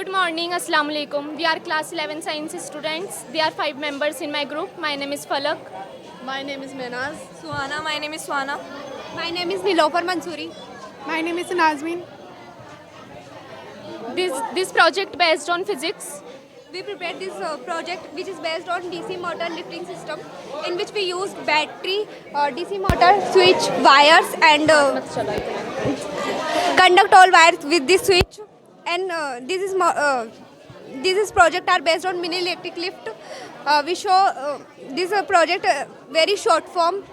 Good morning, Assalamu alaikum. We are class 11 science students. There are 5 members in my group. My name is Falak. My name is Menaz. Suhana, my name is Swana. My name is Nilofar Mansuri. My name is Nazmin. This project based on physics. We prepared this project which is based on DC motor lifting system, in which we used battery, DC motor, switch, wires and conduct all wires with this switch. And this project are based on mini electric lift. We show this project very short form.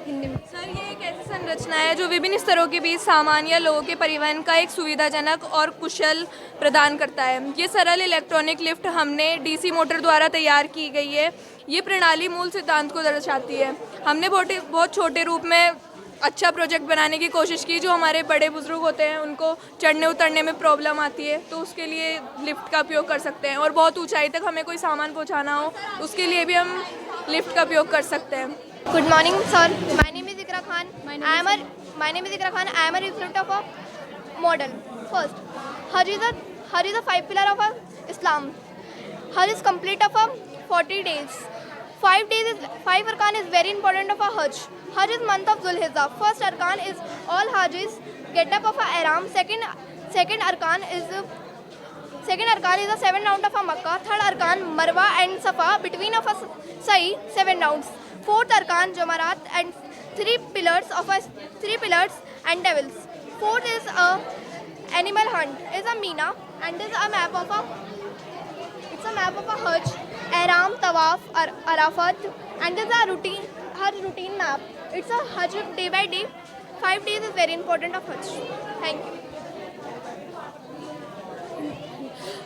Sir ये एक ऐसी संरचना है जो विभिन्न स्तरों के बीच सामान या लोगों के परिवहन का एक सुविधाजनक और कुशल प्रदान करता है। ये सरल इलेक्ट्रॉनिक लिफ्ट हमने डीसी मोटर द्वारा तैयार की गई है। ये प्रणाली मूल सिद्धांत को दर्शाती है। हमने बहुत छोटे रूप में अच्छा प्रोजेक्ट बनाने की कोशिश की। जो हमारे बड़े बुजुर्ग होते हैं उनको चढ़ने उतरने में प्रॉब्लम आती है, तो उसके लिए लिफ्ट का उपयोग कर सकते हैं। और बहुत ऊंचाई तक हमें कोई सामान पहुंचाना हो, उसके लिए भी हम लिफ्ट का उपयोग कर सकते हैं। Good morning, sir. My name is Ikra Khan. I am a recipient of a model. First, Hajj is a 5 pillar of Islam. Hajj is complete of 40 days. 5 arkan is very important of a Hajj. Hajj is month of Dhul-Hijjah. First arkan is all Hajjis get up of a ihram. Second arkan is the 7 round of a Makkah. Third arkan Marwa and Safa between of a Sa'i 7 rounds. Fourth arkan Jamarat and 3 pillars and devils. Fourth is a animal hunt. Is a Mina and is a map of a Hajj, Ihram, Tawaf, Arafat, and is a routine map. It's a Hajj day by day. 5 days is very important of Hajj. Thank you.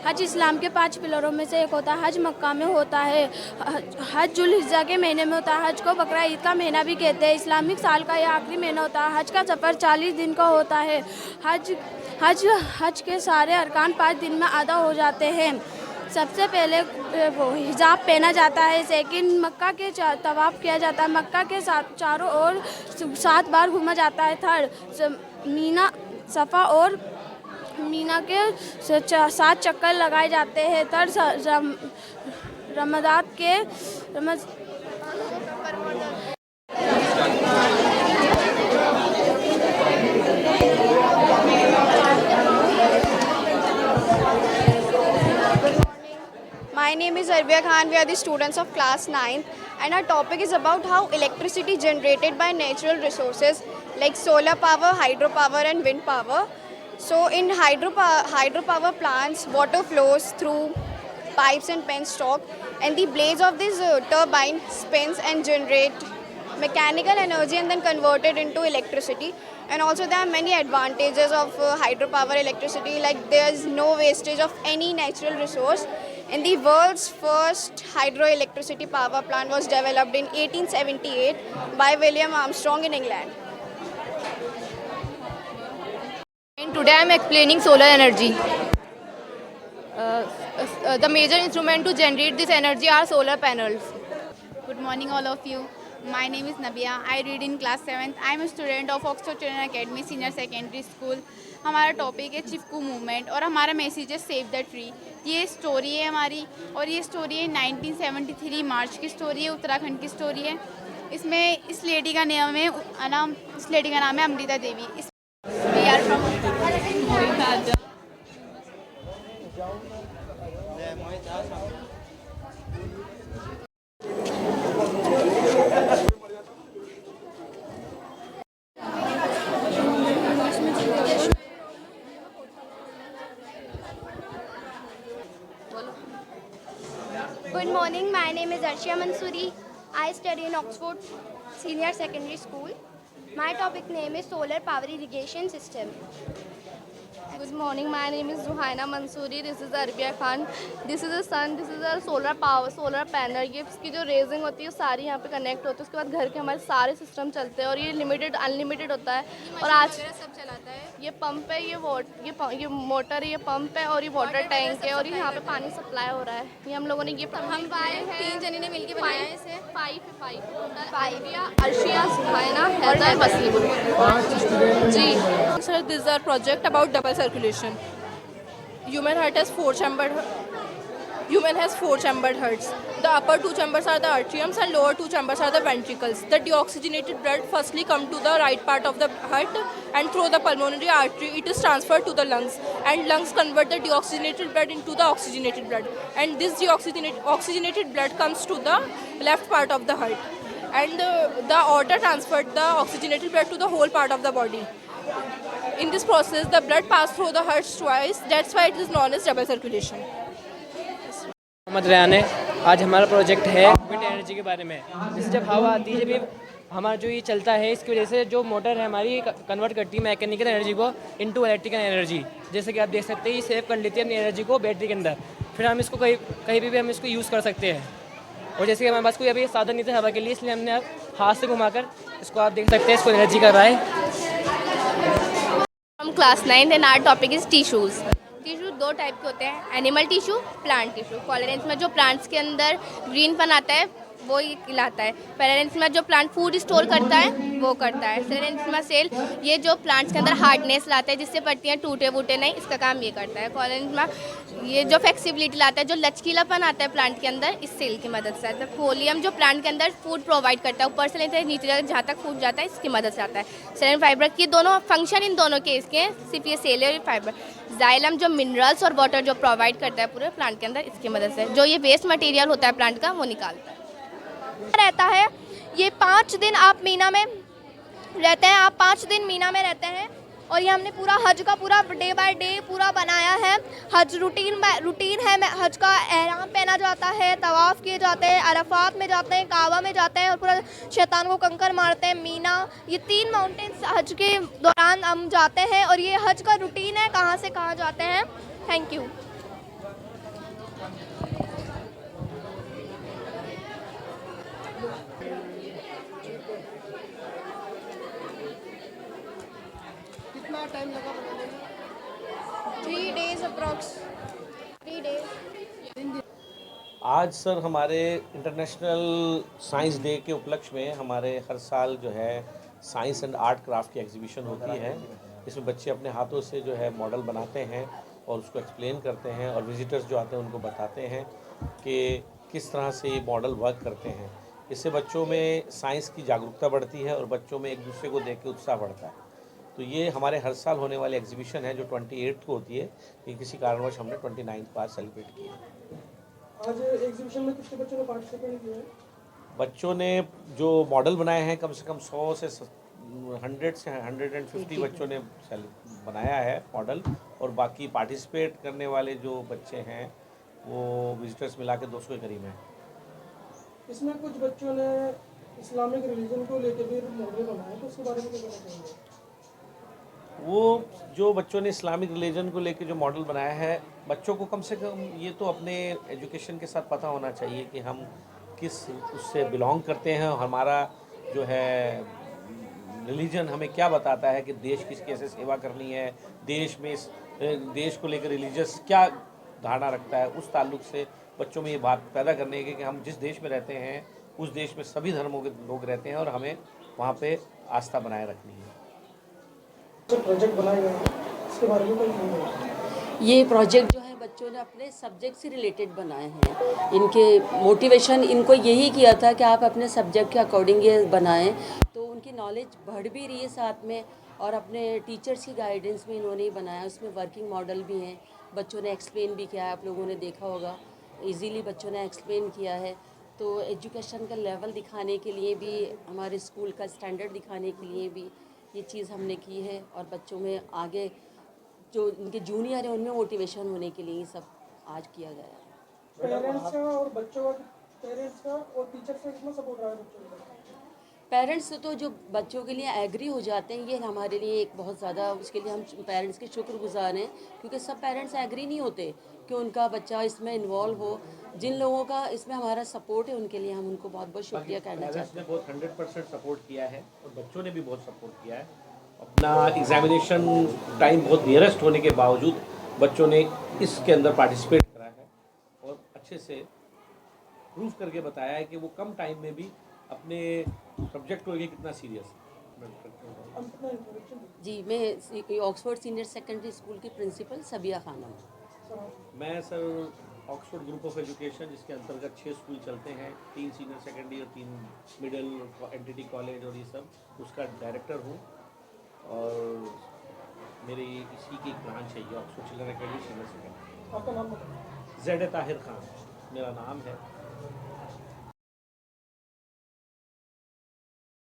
हज इस्लाम के 5 पिलरों में से एक होता है। हज मक्का में होता है। हज जुल्हिज्जा के महीने में होता है। हज को बकरा ईद का महीना भी कहते हैं। इस्लामिक साल का यह आखिरी महीना होता है। हज का सफ़र 40 दिन का होता है। हज के सारे अरकान 5 दिन में अदा हो जाते हैं। सबसे पहले वो हिजाब पहना जाता है। सेकंड मक्का के तवाफ़ किया जाता है। मक्का के चारों ओर 7 बार घूमा जाता है। थर्ड मीना सफ़ा और मीना के 7 चक्कर लगाए जाते हैं। थर्ड रमज़ान के My name is Arbia Khan. We are the students of class 9th, and our topic is about how electricity generated by natural resources like solar power, hydropower and wind power. So in hydropower plants, water flows through pipes and penstock, and the blades of this turbine spins and generate mechanical energy and then convert it into electricity. And also there are many advantages of hydropower electricity, like there is no wastage of any natural resource. And the world's first hydroelectricity power plant was developed in 1878 by William Armstrong in England. And today I am explaining solar energy. The major instrument to generate this energy are solar panels. Good morning all of you. My name is Nabia. I read in class 7th. I am a student of Oxford Children Academy Senior Secondary School. हमारा topic है चिपकू movement और हमारा message है save the tree. ये story है हमारी, और ये स्टोरी है 1973 मार्च की स्टोरी है, उत्तराखंड की स्टोरी है। इसमें इस लेडी का नाम है Amrita Devi. We are from Good morning, my name is Arshia Mansuri. I study in Oxford Senior Secondary School. My topic name is Solar Power Irrigation System. Good morning, my name is Zuhaina Mansuri. This is Arbia Khan. This is a sun, this is a solar panel. ये इसकी जो raising होती है सारी यहाँ पे connect होती है। उसके बाद घर के हमारे सारे सिस्टम चलते हैं, और ये लिमिटेड अनलिमिटेड होता है। और आज सब चलाता है। ये पंप है, ये मोटर है, ये पंप है, और ये वाटर टैंक है, और ये यहाँ पे पानी सप्लाई हो रहा है। ये हम लोगों ने ये हम 3 जने ने मिलके बनाया है इसे। 5 या अर्शिया सुहाइना हैदर मसलीम जी। Sir, this is our project about double circulation. Human heart has four chambered hearts. The upper two chambers are the atriums and lower two chambers are the ventricles. The deoxygenated blood firstly come to the right part of the heart and through the pulmonary artery it is transferred to the lungs, and lungs convert the deoxygenated blood into the oxygenated blood, and this oxygenated blood comes to the left part of the heart, and the aorta transferred the oxygenated blood to the whole part of the body. In this process the blood passes through the heart twice, that's why it is known as double circulation. Mohammad Rayan है। आज हमारा project है wind energy के बारे में। जैसे जब हवा आती है, जब ये हमारा जो ये चलता है, इसकी वजह से जो मोटर है हमारी कन्वर्ट करती है मैकेनिकल एनर्जी को इनटू इलेक्ट्रिकल एनर्जी। जैसे कि आप देख सकते हैं ये सेव कर लेती है अपनी एनर्जी को बैटरी के अंदर, फिर हम इसको कहीं भी हम इसको यूज़ कर सकते हैं। और जैसे कि हमारे पास कोई अभी साधन नहीं था हवा के लिए, इसलिए हमने अब हाथ से घुमाकर इसको आप देख सकते हैं इसको एनर्जी कर रहा है। हम class 9 and our topic is tissues. Tissue दो टाइप के होते हैं, एनिमल टिश्यू, प्लांट टिश्यू। कॉलोरेंस में जो प्लांट्स के अंदर ग्रीनपन आता है वो ये कहलाता है। पेरेंट्स में जो प्लांट फूड स्टोर करता है वो करता है। सेरेंस में सेल ये जो प्लांट्स के अंदर हार्डनेस लाता है जिससे पत्तियाँ टूटे वूटे नहीं, इसका काम ये करता है। कॉलोरेंस में ये जो फ्लेक्सिबिलिटी लाता है, जो लचकीलापन आता है प्लांट के अंदर, इस सेल की मदद से आता है। फोलियम जो प्लांट के अंदर फूड प्रोवाइड करता है, ऊपर से लेकर नीचे तक जहाँ तक फूड जाता है, इसकी मदद से आता है। सेरेन फाइबर की दोनों फंक्शन इन दोनों के इसके हैं, सिर्फ ये सेल है और फाइबर। जाइलम जो मिनरल्स और वाटर जो प्रोवाइड करता है पूरे प्लांट के अंदर, इसकी मदद से जो ये वेस्ट मटेरियल होता है प्लांट का वो निकालता है। रहता है ये 5 दिन आप मीना में रहते हैं, आप 5 दिन मीना में रहते हैं। और ये हमने पूरा हज का पूरा डे बाय डे पूरा बनाया है। हज रूटीन है, हज का एहराम पहना जाता है, तवाफ़ किए जाते हैं, अरफात में जाते हैं, काबा में जाते हैं और पूरा शैतान को कंकर मारते हैं। मीना, ये 3 माउंटेन्स हज के दौरान हम जाते हैं और ये हज का रूटीन है, कहाँ से कहाँ जाते हैं। Thank you. कितना टाइम लगा बनाने में? 3 days अप्रॉक्स। 3 days। आज सर हमारे इंटरनेशनल साइंस डे के उपलक्ष्य में हमारे हर साल जो है साइंस एंड आर्ट क्राफ्ट की एग्जीबिशन होती है। इसमें बच्चे अपने हाथों से जो है मॉडल बनाते हैं और उसको एक्सप्लेन करते हैं और विजिटर्स जो आते हैं उनको बताते हैं कि किस तरह से ये मॉडल वर्क करते हैं। इससे बच्चों में साइंस की जागरूकता बढ़ती है और बच्चों में एक दूसरे को देख के उत्साह बढ़ता है। तो ये हमारे हर साल होने वाली एग्जीबिशन है जो 28 को होती है, ये किसी कारणवश हमने 29 को आज सेलिब्रेट किया है। आज एग्जीबिशन में कितने बच्चों ने पार्टिसिपेट किया है? बच्चों ने जो मॉडल बनाए हैं कम से कम 100 से 100 से 150 बच्चों ने बनाया है मॉडल, और बाकी पार्टिसिपेट करने वाले जो बच्चे हैं वो विजिटर्स मिला के 200 के करीब हैं। इसमें कुछ बच्चों ने इस्लामिक रिलीजन को लेकर भी मॉडल बनाए, तो उसके बारे में क्या कहना चाहिए? वो जो बच्चों ने इस्लामिक रिलीजन को लेकर जो मॉडल बनाया है, बच्चों को कम से कम ये तो अपने एजुकेशन के साथ पता होना चाहिए कि हम किस उससे बिलोंग करते हैं, हमारा जो है रिलीजन हमें क्या बताता है कि देश की कैसे सेवा करनी है, देश में देश को लेकर रिलीजियस क्या धारणा रखता है। उस ताल्लुक से बच्चों में ये बात पैदा करने की कि हम जिस देश में रहते हैं उस देश में सभी धर्मों के लोग रहते हैं और हमें वहाँ पे आस्था बनाए रखनी है। प्रोजेक्ट बनाए गए इसके बारे में कोई ये प्रोजेक्ट जो है बच्चों ने अपने सब्जेक्ट से रिलेटेड बनाए हैं। इनके मोटिवेशन इनको यही किया था कि आप अपने सब्जेक्ट के अकॉर्डिंग ये बनाएं, तो उनकी नॉलेज बढ़ भी रही है साथ में, और अपने टीचर्स की गाइडेंस में इन्होंने ही बनाया। उसमें वर्किंग मॉडल भी हैं, बच्चों ने एक्सप्लेन भी किया है, आप लोगों ने देखा होगा इजीली बच्चों ने एक्सप्लेन किया है। तो एजुकेशन का लेवल दिखाने के लिए भी, हमारे स्कूल का स्टैंडर्ड दिखाने के लिए भी ये चीज़ हमने की है, और बच्चों में आगे जो उनके जूनियर हैं उनमें मोटिवेशन होने के लिए ये सब आज किया गया है। पेरेंट्स का और बच्चों का, पेरेंट्स का और टीचर्स का कितना सपोर्ट रहा है बच्चों का? पेरेंट्स तो जो बच्चों के लिए एग्री हो जाते हैं, ये हमारे लिए एक बहुत ज़्यादा, उसके लिए हम पेरेंट्स के शुक्रगुजार हैं, क्योंकि सब पेरेंट्स एग्री नहीं होते कि उनका बच्चा इसमें इन्वॉल्व हो। जिन लोगों का इसमें हमारा सपोर्ट है उनके लिए हम उनको बहुत बहुत शुक्रिया कहना चाहते हैं। बहुत 100% सपोर्ट किया है और बच्चों ने भी बहुत सपोर्ट किया है। अपना एग्जामिनेशन टाइम बहुत नियरेस्ट होने के बावजूद बच्चों ने इसके अंदर पार्टिसिपेट करा है और अच्छे से प्रूफ करके बताया है कि वो कम टाइम में भी अपने सब्जेक्ट को लेकर कितना सीरियस है। जी, मैं ऑक्सफोर्ड सीनियर सेकेंडरी स्कूल की प्रिंसिपल सबिया खानम। सर आप? मैं sir Oxford group of education, जिसके अंतर्गत 6 स्कूल चलते हैं, 3 सीनियर सेकेंडरी और 3 मिडिल एनटीटी कॉलेज और ये सब, उसका डायरेक्टर हूँ। और मेरी इसी की ब्रांच है ये Oxford children academy senior secondary. आपका नाम बताइए। ज़ेड ताहिर खान मेरा नाम है।